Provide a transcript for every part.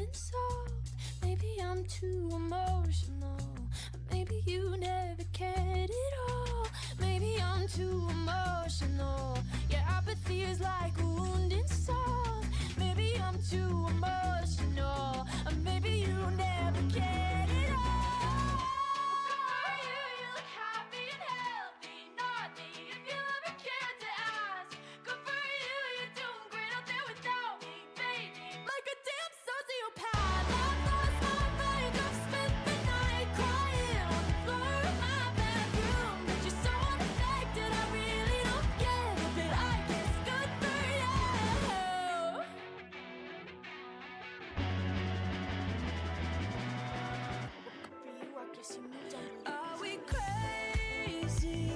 and soft. Maybe I'm too emotional. Maybe you never cared at all. Maybe I'm too emotional. Yeah, apathy is like a wound in salt. Maybe I'm too emotional. Maybe you never cared at all. You look happy and healthy. Not me, if you ever cared to ask. Good for you, you're doing great out there without me, baby. Like a damn sociopath. I've lost my mind. I've spent the night crying on the floor of my bedroom. But you're so unaffected, I really don't get it. But I guess good for you. For you, I guess you moved on. Are we crazy?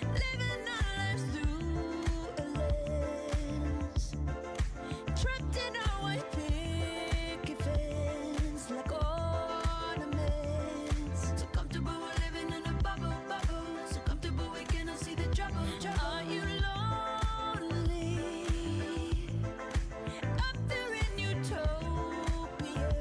Living our lives through a lens. Trapped in our white picket fence like ornaments. So comfortable we're living in a bubble, bubble. So comfortable we cannot see the trouble, trouble. Are you lonely? Up there in utopia,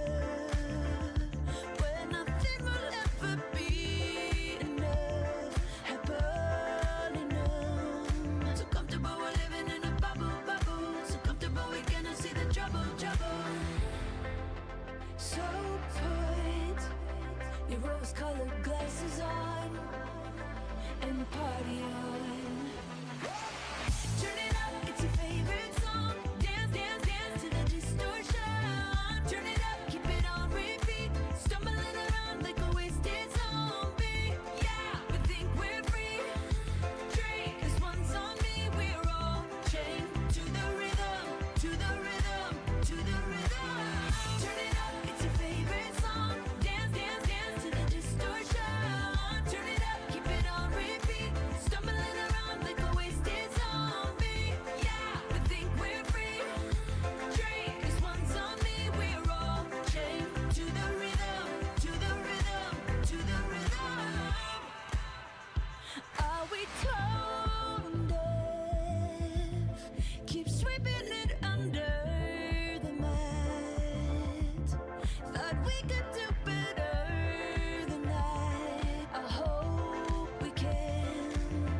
where nothing will ever be enough. Happily numb. So comfortable we're living in a bubble, bubble. So comfortable we cannot see the trouble, trouble. So put your rose-colored glasses on and party on. Turn it up, it's your favorite song. Dance, dance, dance to the distortion. Turn it up, keep it on repeat. Stumbling around like a wasted zombie. Yeah, we think we're free. Drink, 'cause one's on me. We're all chained to the rhythm, to the rhythm, to the rhythm. Turn it up, it's your favorite song. Dance, dance, dance to the distortion. Turn it up, keep it on repeat. Stumbling around like a wasted zombie. Yeah, we think we're free. Drink, 'cause one's on me. We're all chained to the rhythm, to the rhythm, to the rhythm. Are we tone deaf? Keep sweeping it under the mat. Thought we could do better than that. I hope we can.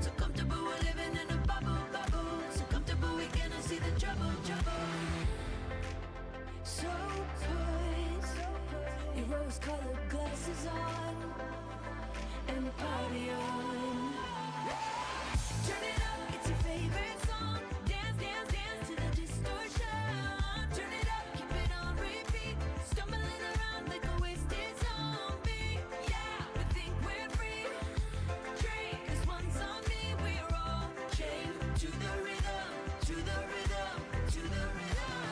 So comfortable we're living in a bubble, bubble. So comfortable we cannot see the trouble, trouble. So put your rose-colored glasses on and party on. Turn it up, it's your favorite song. Dance, dance, dance to the distortion. Turn it up, keep it on repeat. Stumbling around like a wasted zombie. Yeah, we think we're free. Drink, 'cause one's on me. We're all chained to the rhythm, to the rhythm, to the rhythm.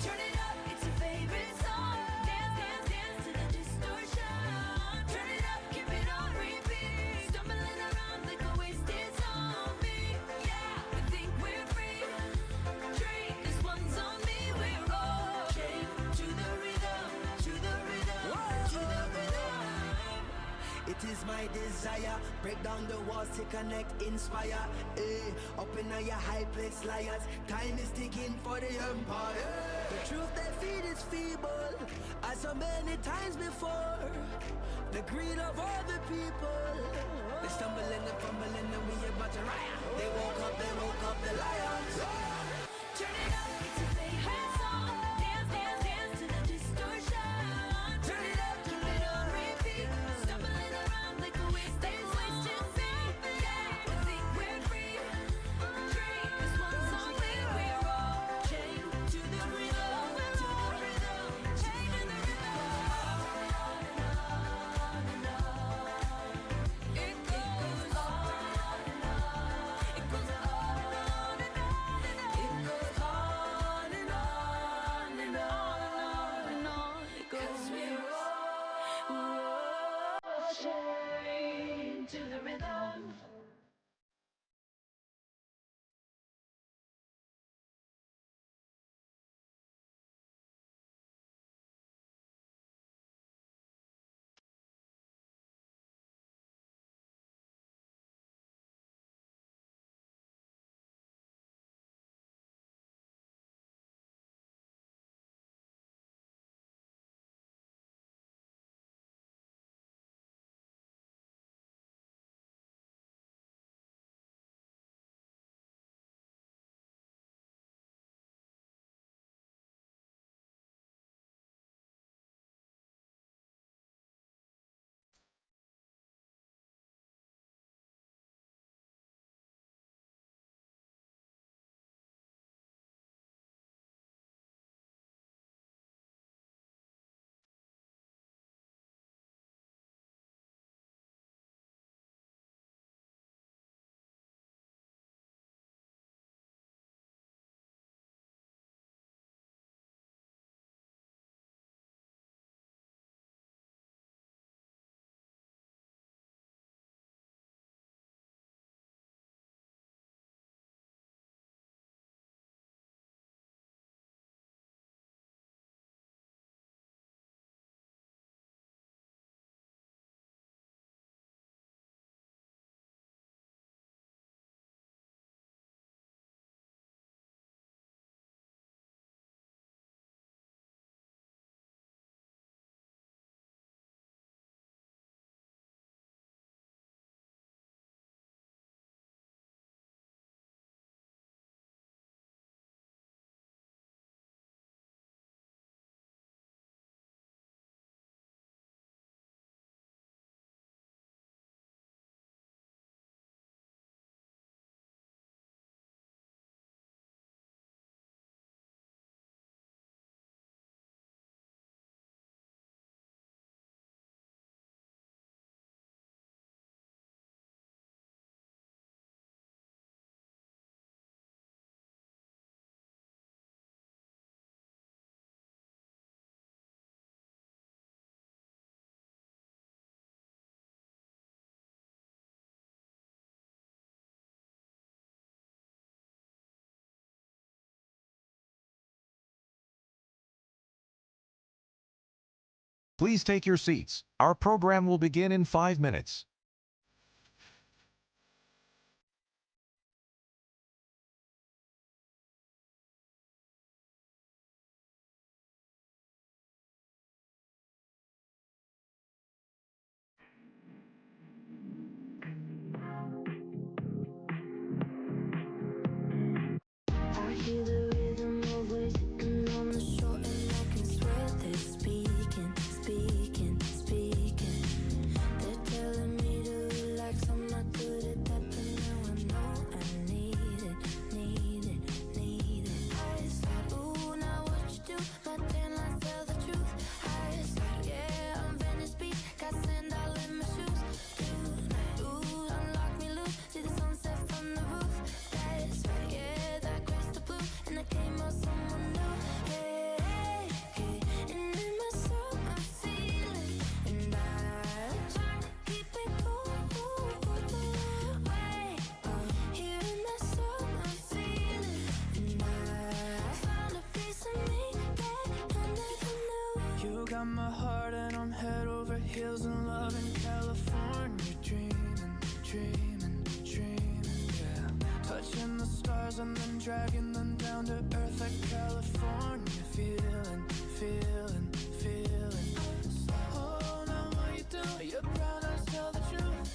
Turn it up, it's your favorite song. Dance, dance, dance to the distortion. Turn it up, keep it on repeat. Stumbling around like a wasted zombie. Yeah, we think we're free. Drink, 'cause one's on me. We're all chained to the rhythm, to the rhythm, to the rhythm. It is my desire, break down the walls to connect, inspire. Up in your high place, liars. Time is ticking for the empire. The truth they feed is feeble, as so many times before. The greed of all the people. They stumbling and fumbling and we about to riot. They woke up the lions. Turn it up, it's your favorite song. Dance, dance, dance to the distortion. Turn it up, keep it on repeat. Stumbling around like a wasted zombie. Yeah, we think we're free. Drink, 'cause one's on me. We're all chained to the rhythm, to the rhythm, chained to the rhythm. On and on and on. It goes on and on. It goes on and on and on. It goes on. Please take your seats. Our program will begin in 5 minutes. I hear the rhythm of waves sitting on the shore, and I can swear they're speaking, speaking, speaking. They're telling me to relax, I'm not good at that, but now I know I need it, need it, need it. I said, ooh, now what you do? My tan lines tell the truth. I said, yeah, I'm Venice Beach, got sand all in my shoes. Tonight, ooh, unlock me loose, see the sunset from the roof. That's right, yeah, that crystal blue, and I came out someone new. Hey, hey, hey, and in my soul I'm feeling, and I'm trying to keep it cool. Way up here in my soul I'm feeling, and I found a piece of me that I never knew. You got my heart and I'm head over heels in love in California, dreaming, dreaming, dreaming, yeah. Touching the stars and then dragging them down to earth like California, feeling, feeling, feeling. Oh, now what you do? Your brown eyes tell the truth.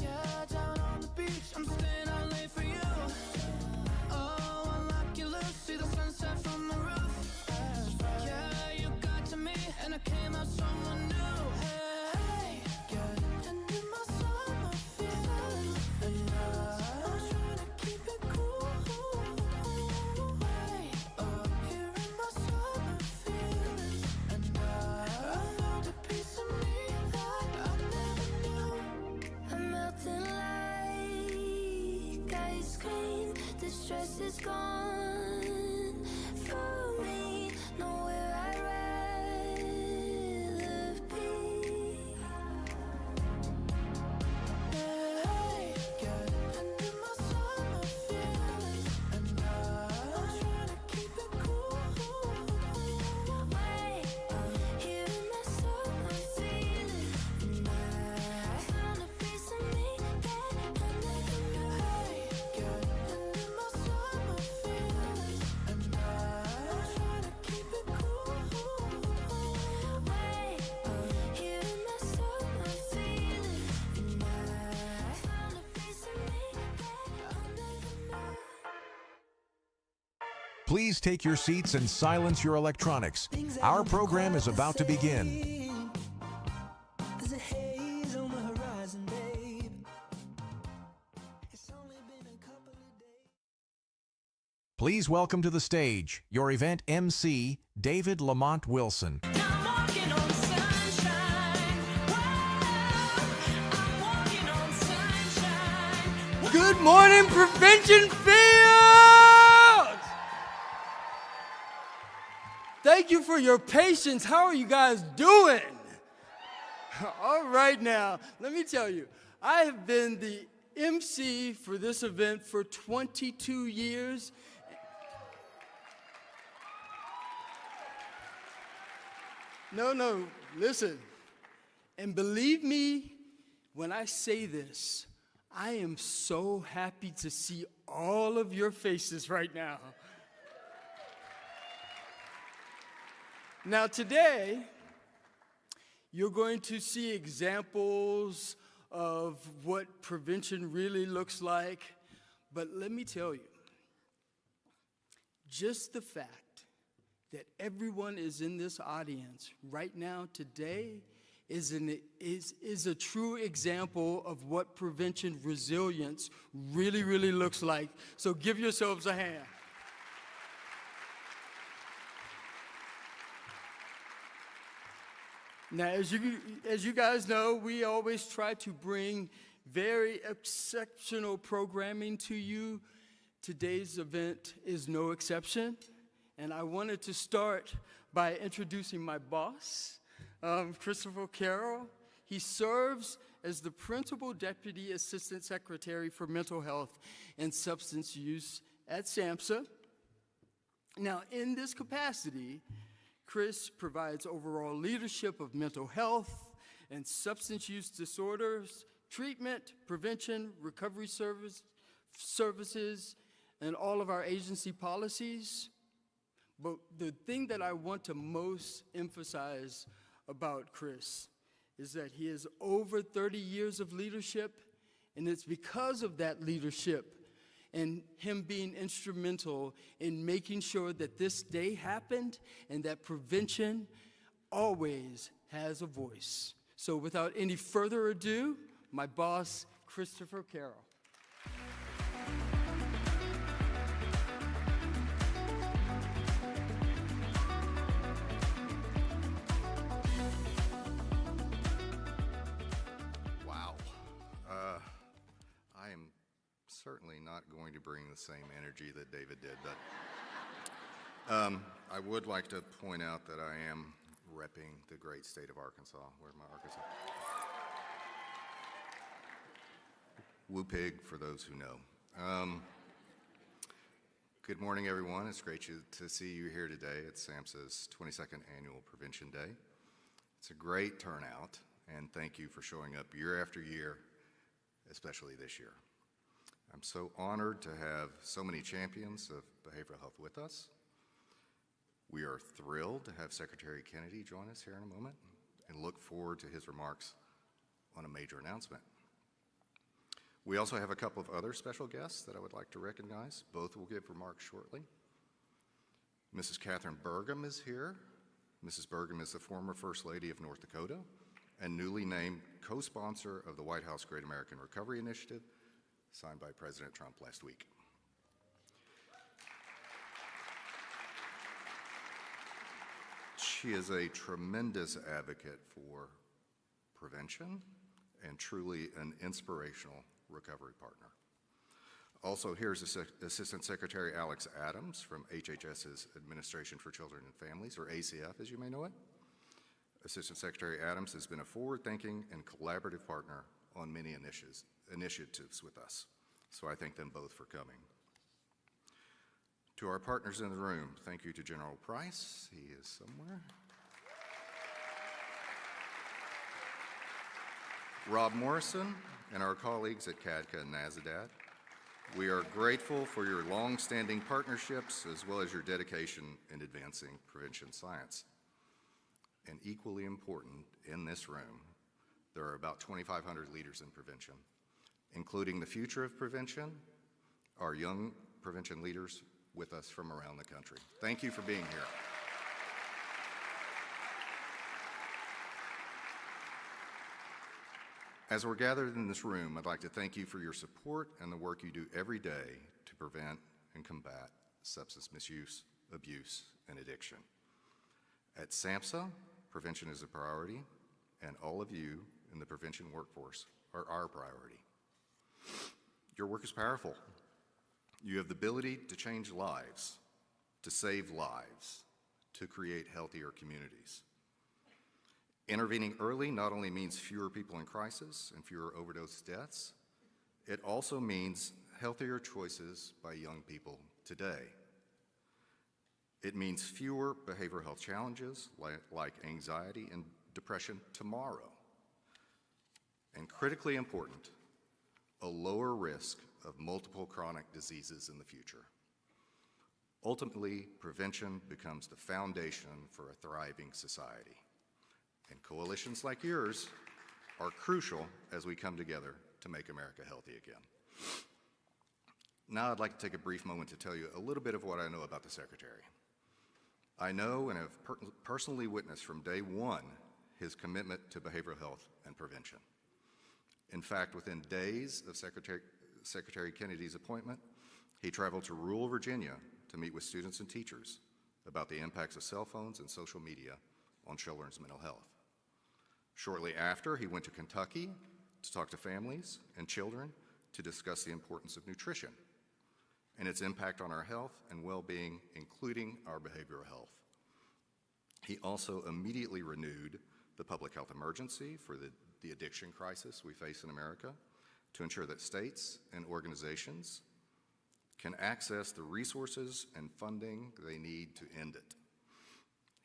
Yeah, down on the beach, I'm staying out late for you. Oh, unlock your loose, see the sunset from the roof. Yeah, you got to me, and I came out someone new. Hey, yeah, and in my soul I'm feeling, and I'm trying to keep it cool. Way up here in my soul I'm feeling, and I found a piece of me that I never knew. I'm melting like ice cream. The stress is gone from me. Nowhere I'd rather be. Hey, yeah, and in my soul I'm feeling, and I'm trying to keep it cool. Way up here in my soul I'm feeling, and I found a piece of me that I never knew. Hey, yeah, and in my soul I'm feeling, and I'm trying to keep it cool. Way up here in my soul I'm feeling, and I found a piece of me that I never knew. Please take your seats and silence your electronics. Our program is about to begin. There's a haze on the horizon, babe. It's only been a couple of days. Please welcome to the stage your event MC, David Lamont Wilson. I'm walking on sunshine. Whoa, I'm walking on sunshine. Good morning, Prevention Field! Thank you for your patience. How are you guys doing? All right now, let me tell you, I have been the MC for this event for 22 years. No, listen. And believe me when I say this, I am so happy to see all of your faces right now. Now today, you're going to see examples of what prevention really looks like. But let me tell you, just the fact that everyone is in this audience right now today is a true example of what prevention resilience really looks like. So give yourselves a hand. Now, as you guys know, we always try to bring very exceptional programming to you. Today's event is no exception. And I wanted to start by introducing my boss, Christopher Carroll. He serves as the Principal Deputy Assistant Secretary for Mental Health and Substance Use at SAMHSA. Now, in this capacity, Chris provides overall leadership of mental health and substance use disorders, treatment, prevention, recovery services, and all of our agency policies. But the thing that I want to most emphasize about Chris is that he has over 30 years of leadership, and it's because of that leadership and him being instrumental in making sure that this day happened and that prevention always has a voice. So without any further ado, my boss, Christopher Carroll. Wow. I am certainly not going to bring the same energy that David did, but I would like to point out that I am repping the great state of Arkansas. Where's my Arkansas? Woo pig, for those who know. Good morning, everyone. It's great to see you here today at SAMHSA's 22nd Annual Prevention Day. It's a great turnout, and thank you for showing up year after year, especially this year. I'm so honored to have so many champions of behavioral health with us. We are thrilled to have Secretary Kennedy join us here in a moment and look forward to his remarks on a major announcement. We also have a couple of other special guests that I would like to recognize. Both will give remarks shortly. Mrs. Catherine Burgum is here. Mrs. Burgum is the former First Lady of North Dakota and newly named co-sponsor of the White House Great American Recovery Initiative, signed by President Trump last week. She is a tremendous advocate for prevention and truly an inspirational recovery partner. Also, here's Assistant Secretary Alex Adams from HHS's Administration for Children and Families, or ACF as you may know it. Assistant Secretary Adams has been a forward-thinking and collaborative partner on many initiatives with us, so I thank them both for coming. To our partners in the room, thank you to General Price. He is somewhere. Rob Morrison and our colleagues at CADCA and NAZADAT. We are grateful for your long-standing partnerships as well as your dedication in advancing prevention science. And equally important, in this room, there are about 2,500 leaders in prevention, including the future of prevention, our young prevention leaders with us from around the country. Thank you for being here. As we're gathered in this room, I'd like to thank you for your support and the work you do every day to prevent and combat substance misuse, abuse, and addiction. At SAMHSA, prevention is a priority, and all of you in the prevention workforce are our priority. Your work is powerful. You have the ability to change lives, to save lives, to create healthier communities. Intervening early not only means fewer people in crisis and fewer overdose deaths, it also means healthier choices by young people today. It means fewer behavioral health challenges like anxiety and depression tomorrow. And critically important, a lower risk of multiple chronic diseases in the future. Ultimately, prevention becomes the foundation for a thriving society. And coalitions like yours are crucial as we come together to make America healthy again. Now I'd like to take a brief moment to tell you a little bit of what I know about the Secretary. I know and have personally witnessed from day one his commitment to behavioral health and prevention. In fact, within days of Secretary Kennedy's appointment, he traveled to rural Virginia to meet with students and teachers about the impacts of cell phones and social media on children's mental health. Shortly after, he went to Kentucky to talk to families and children to discuss the importance of nutrition and its impact on our health and well-being, including our behavioral health. He also immediately renewed the public health emergency for the addiction crisis we face in America to ensure that states and organizations can access the resources and funding they need to end it.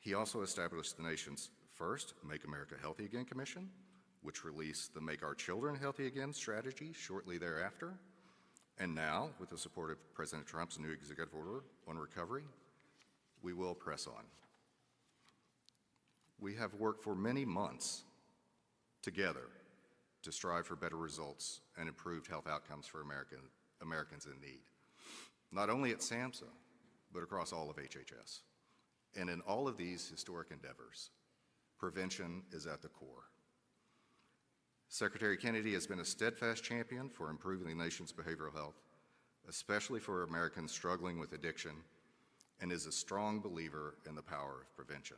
He also established the nation's first Make America Healthy Again Commission, which released the Make Our Children Healthy Again strategy shortly thereafter. And now, with the support of President Trump's new executive order on recovery, we will press on. We have worked for many months together to strive for better results and improved health outcomes for Americans in need, not only at SAMHSA, but across all of HHS. And in all of these historic endeavors, prevention is at the core. Secretary Kennedy has been a steadfast champion for improving the nation's behavioral health, especially for Americans struggling with addiction, and is a strong believer in the power of prevention.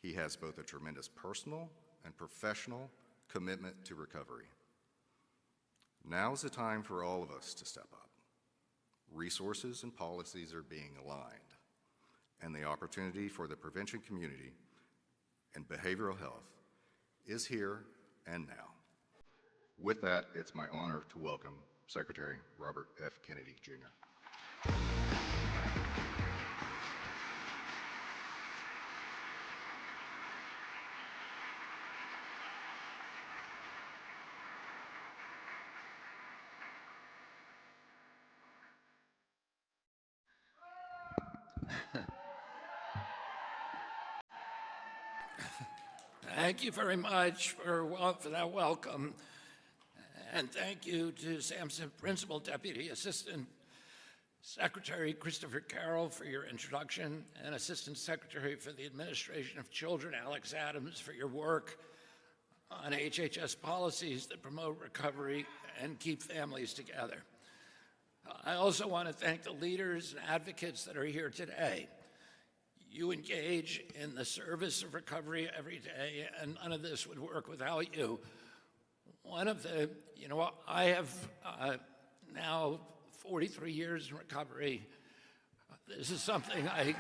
He has both a tremendous personal and professional commitment to recovery. Now is the time for all of us to step up. Resources and policies are being aligned, and the opportunity for the prevention community and behavioral health is here and now. With that, it's my honor to welcome Secretary Robert F. Kennedy, Jr. Thank you very much for that welcome. And thank you to SAMHSA Principal Deputy Assistant Secretary Christopher Carroll for your introduction, and Assistant Secretary for the Administration of Children Alex Adams for your work on HHS policies that promote recovery and keep families together. I also want to thank the leaders and advocates that are here today. You engage in the service of recovery every day, and none of this would work without you. One of the, I have now 43 years in recovery. This is something I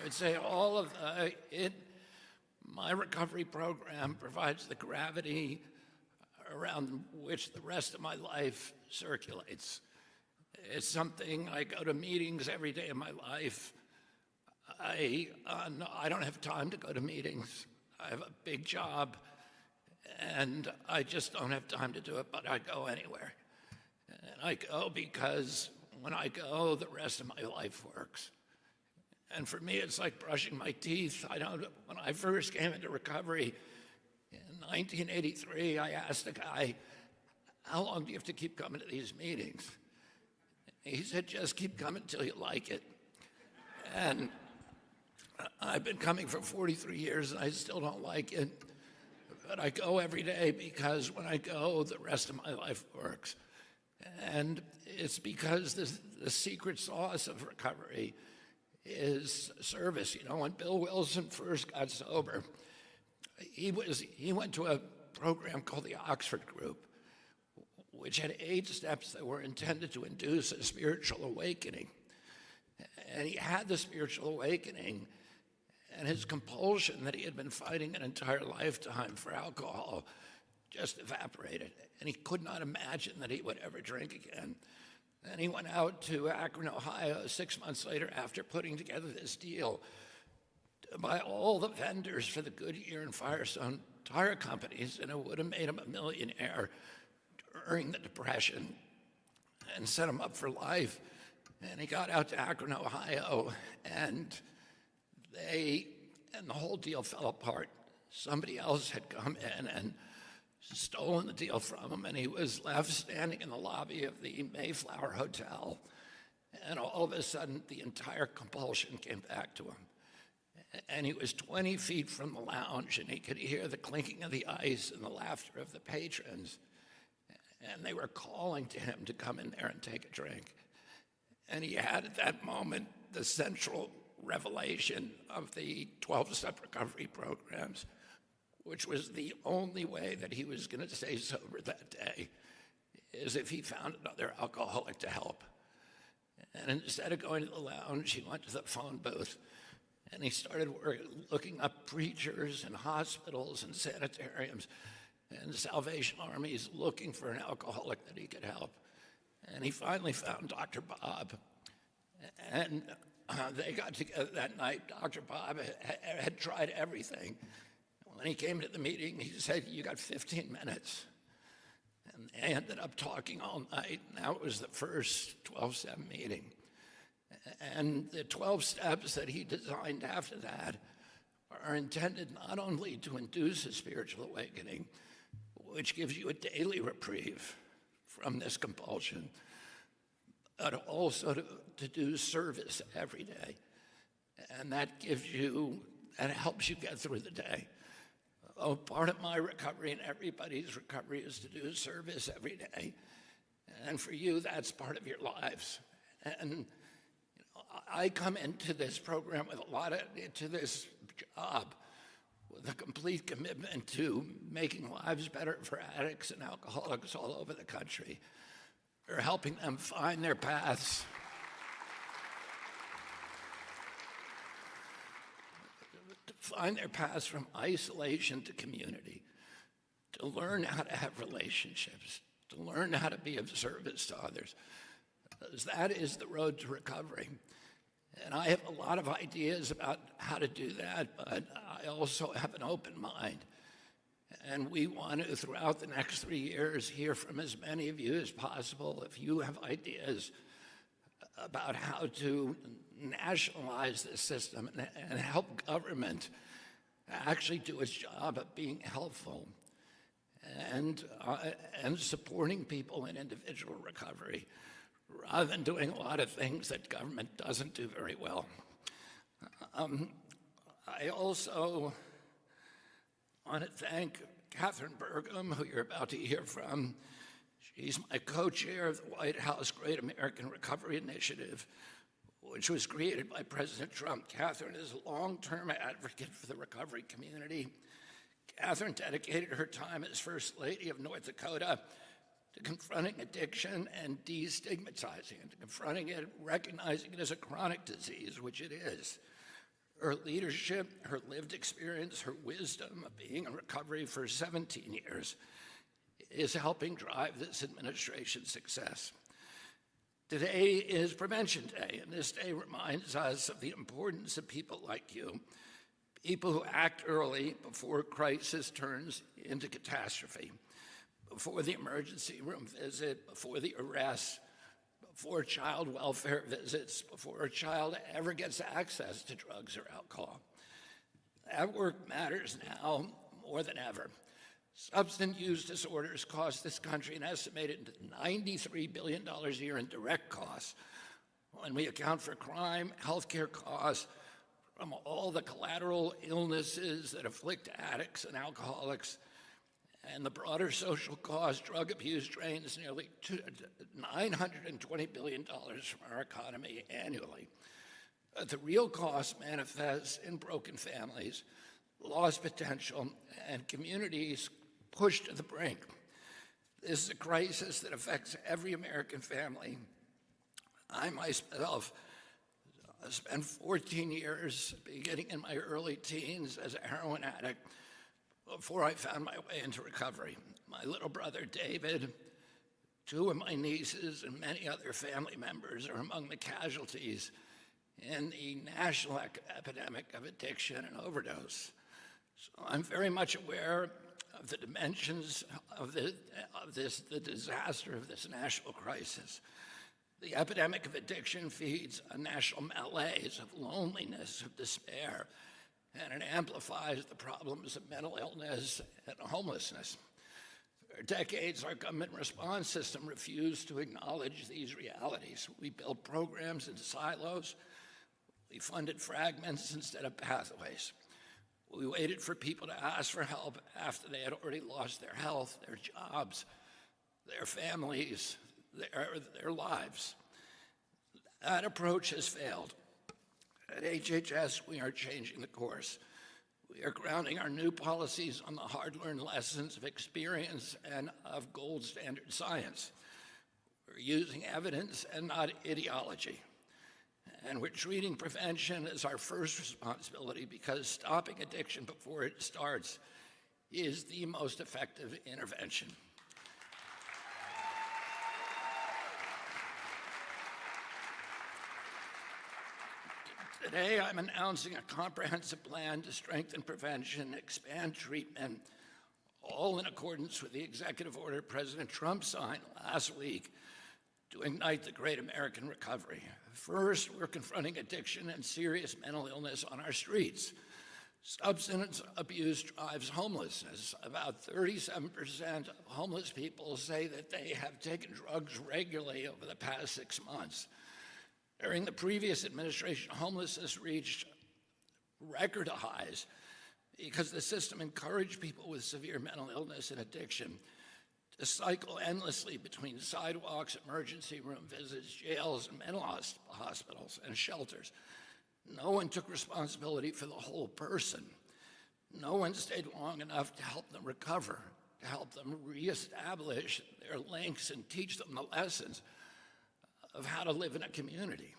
would say all of my recovery program provides the gravity around which the rest of my life circulates. It's something, I go to meetings every day of my life. I don't have time to go to meetings. I have a big job, and I just don't have time to do it, but I go anywhere. And I go because when I go, the rest of my life works. And for me, it's like brushing my teeth. When I first came into recovery, in 1983, I asked a guy, how long do you have to keep coming to these meetings? He said, just keep coming till you like it. And I've been coming for 43 years, and I still don't like it. But I go every day because when I go, the rest of my life works. And it's because the secret sauce of recovery is service. When Bill Wilson first got sober, he went to a program called the Oxford Group, which had 8 steps that were intended to induce a spiritual awakening. And he had the spiritual awakening, and his compulsion that he had been fighting an entire lifetime for alcohol just evaporated. And he could not imagine that he would ever drink again. And he went out to Akron, Ohio, 6 months later after putting together this deal to buy all the vendors for the Goodyear and Firestone tire companies, and it would have made him a millionaire during the Depression and set him up for life. And he got out to Akron, Ohio, and the whole deal fell apart. Somebody else had come in and stolen the deal from him, and he was left standing in the lobby of the Mayflower Hotel. And all of a sudden, the entire compulsion came back to him. And he was 20 feet from the lounge, and he could hear the clinking of the ice and the laughter of the patrons. And they were calling to him to come in there and take a drink. And he had at that moment the central revelation of the 12-step recovery programs, which was the only way that he was going to stay sober that day, is if he found another alcoholic to help. And instead of going to the lounge, he went to the phone booth, and he started looking up preachers and hospitals and sanitariums and Salvation Armies looking for an alcoholic that he could help. And he finally found Dr. Bob, and they got together that night. Dr. Bob had tried everything. When he came to the meeting, he said, "You got 15 minutes." And they ended up talking all night, and that was the first 12-step meeting. And the 12 steps that he designed after that are intended not only to induce a spiritual awakening, which gives you a daily reprieve from this compulsion, but also to do service every day. And that helps you get through the day. Oh, part of my recovery and everybody's recovery is to do service every day. And for you, that's part of your lives. And I come into this program with into this job with a complete commitment to making lives better for addicts and alcoholics all over the country, or helping them find their paths. To find their paths from isolation to community, to learn how to have relationships, to learn how to be of service to others. Because that is the road to recovery. And I have a lot of ideas about how to do that, but I also have an open mind. And we want to, throughout the next 3 years, hear from as many of you as possible. If you have ideas about how to nationalize this system and help government actually do its job of being helpful and supporting people in individual recovery, rather than doing a lot of things that government doesn't do very well. I also want to thank Catherine Burgum, who you're about to hear from. She's my co-chair of the White House Great American Recovery Initiative, which was created by President Trump. Catherine is a long-term advocate for the recovery community. Catherine dedicated her time as First Lady of North Dakota to confronting addiction and destigmatizing it, to confronting it, recognizing it as a chronic disease, which it is. Her leadership, her lived experience, her wisdom of being in recovery for 17 years is helping drive this administration's success. Today is Prevention Day, and this day reminds us of the importance of people like you, people who act early before crisis turns into catastrophe, before the emergency room visit, before the arrest, before child welfare visits, before a child ever gets access to drugs or alcohol. That work matters now more than ever. Substance use disorders cost this country an estimated $93 billion a year in direct costs. When we account for crime, healthcare costs, from all the collateral illnesses that afflict addicts and alcoholics, and the broader social cost, drug abuse drains nearly $920 billion from our economy annually. The real cost manifests in broken families, lost potential, and communities pushed to the brink. This is a crisis that affects every American family. I myself spent 14 years, beginning in my early teens, as a heroin addict before I found my way into recovery. My little brother, David, two of my nieces, and many other family members are among the casualties in the national epidemic of addiction and overdose. So I'm very much aware of the dimensions of the disaster of this national crisis. The epidemic of addiction feeds a national malaise of loneliness, of despair, and it amplifies the problems of mental illness and homelessness. For decades, our government response system refused to acknowledge these realities. We built programs in silos. We funded fragments instead of pathways. We waited for people to ask for help after they had already lost their health, their jobs, their families, their lives. That approach has failed. At HHS, we are changing the course. We are grounding our new policies on the hard-learned lessons of experience and of gold standard science. We're using evidence and not ideology. And we're treating prevention as our first responsibility because stopping addiction before it starts is the most effective intervention. Today, I'm announcing a comprehensive plan to strengthen prevention, expand treatment, all in accordance with the executive order President Trump signed last week to ignite the great American recovery. First, we're confronting addiction and serious mental illness on our streets. Substance abuse drives homelessness. About 37% of homeless people say that they have taken drugs regularly over the past 6 months. During the previous administration, homelessness reached record highs because the system encouraged people with severe mental illness and addiction to cycle endlessly between sidewalks, emergency room visits, jails, and mental hospitals and shelters. No one took responsibility for the whole person. No one stayed long enough to help them recover, to help them reestablish their links and teach them the lessons of how to live in a community.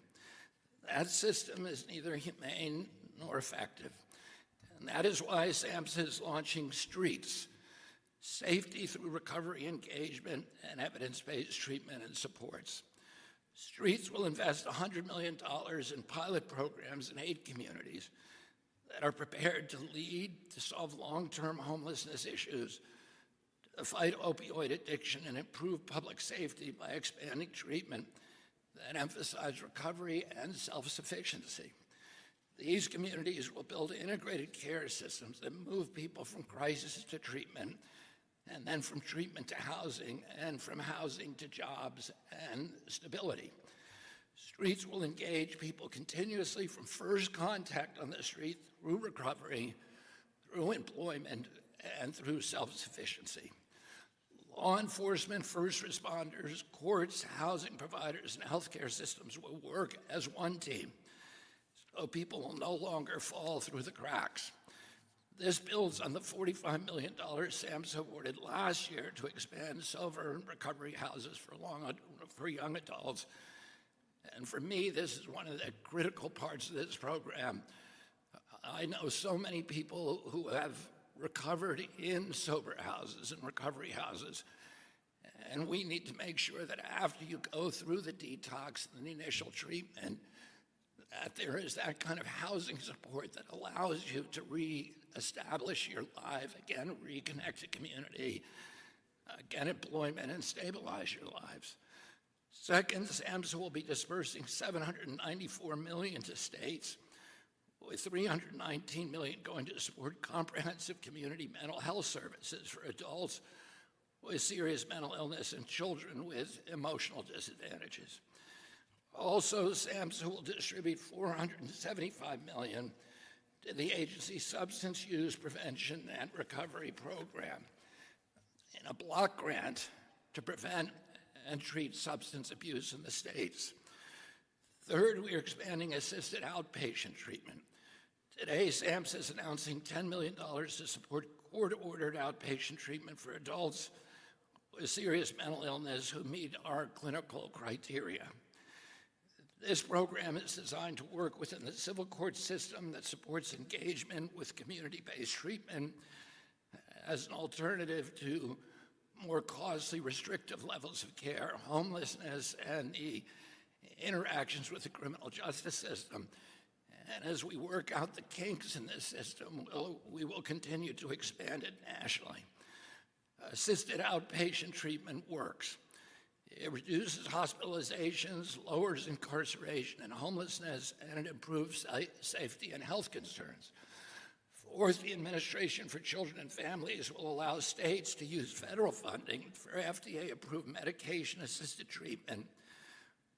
That system is neither humane nor effective. And that is why SAMHSA is launching Streets, Safety Through Recovery Engagement and Evidence-Based Treatment and Supports. Streets will invest $100 million in pilot programs in 8 communities that are prepared to lead to solve long-term homelessness issues, to fight opioid addiction and improve public safety by expanding treatment that emphasize recovery and self-sufficiency. These communities will build integrated care systems that move people from crisis to treatment, and then from treatment to housing, and from housing to jobs and stability. Streets will engage people continuously from first contact on the street through recovery, through employment, and through self-sufficiency. Law enforcement, first responders, courts, housing providers, and healthcare systems will work as one team, so people will no longer fall through the cracks. This builds on the $45 million SAMHSA awarded last year to expand sober and recovery houses for young adults. And for me, this is one of the critical parts of this program. I know so many people who have recovered in sober houses and recovery houses, and we need to make sure that after you go through the detox and the initial treatment, that there is that kind of housing support that allows you to reestablish your life, again, reconnect to community, get employment, and stabilize your lives. Second, SAMHSA will be dispersing $794 million to states, with $319 million going to support comprehensive community mental health services for adults with serious mental illness and children with emotional disadvantages. Also, SAMHSA will distribute $475 million to the agency's Substance Use Prevention and Recovery Program in a block grant to prevent and treat substance abuse in the states. Third, we are expanding assisted outpatient treatment. Today, SAMHSA is announcing $10 million to support court-ordered outpatient treatment for adults with serious mental illness who meet our clinical criteria. This program is designed to work within the civil court system that supports engagement with community-based treatment as an alternative to more costly restrictive levels of care, homelessness, and the interactions with the criminal justice system. And as we work out the kinks in this system, we will continue to expand it nationally. Assisted outpatient treatment works. It reduces hospitalizations, lowers incarceration and homelessness, and it improves safety and health concerns. Fourth, the Administration for Children and Families will allow states to use federal funding for FDA-approved medication-assisted treatment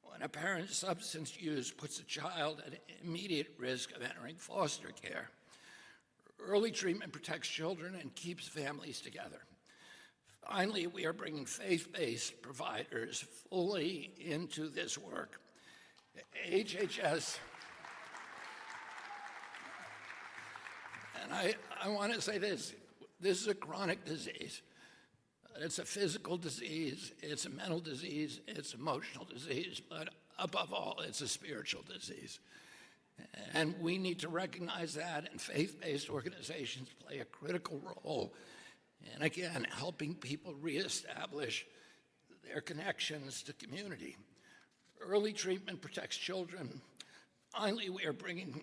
when a parent's substance use puts a child at immediate risk of entering foster care. Early treatment protects children and keeps families together. Finally, we are bringing faith-based providers fully into this work. HHS, and I want to say this is a chronic disease. It's a physical disease, it's a mental disease, it's an emotional disease, but above all, it's a spiritual disease. And we need to recognize that, and faith-based organizations play a critical role in, again, helping people reestablish their connections to community. Early treatment protects children. Finally, we are bringing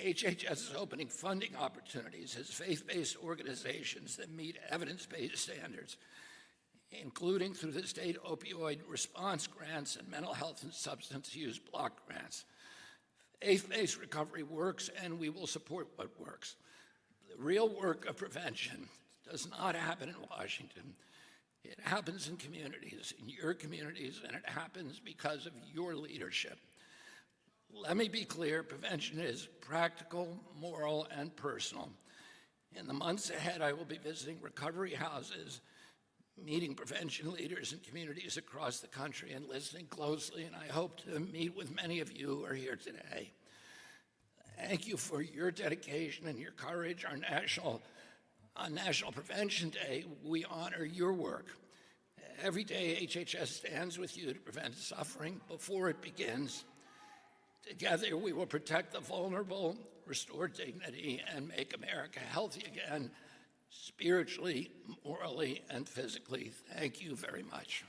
HHS is opening funding opportunities as faith-based organizations that meet evidence-based standards, including through the state opioid response grants and mental health and substance use block grants. Faith-based recovery works, and we will support what works. The real work of prevention does not happen in Washington. It happens in communities, in your communities, and it happens because of your leadership. Let me be clear, prevention is practical, moral, and personal. In the months ahead, I will be visiting recovery houses, meeting prevention leaders in communities across the country and listening closely, and I hope to meet with many of you who are here today. Thank you for your dedication and your courage. On National Prevention Day, we honor your work. Every day, HHS stands with you to prevent suffering before it begins. Together, we will protect the vulnerable, restore dignity, and make America healthy again, spiritually, morally, and physically. Thank you very much.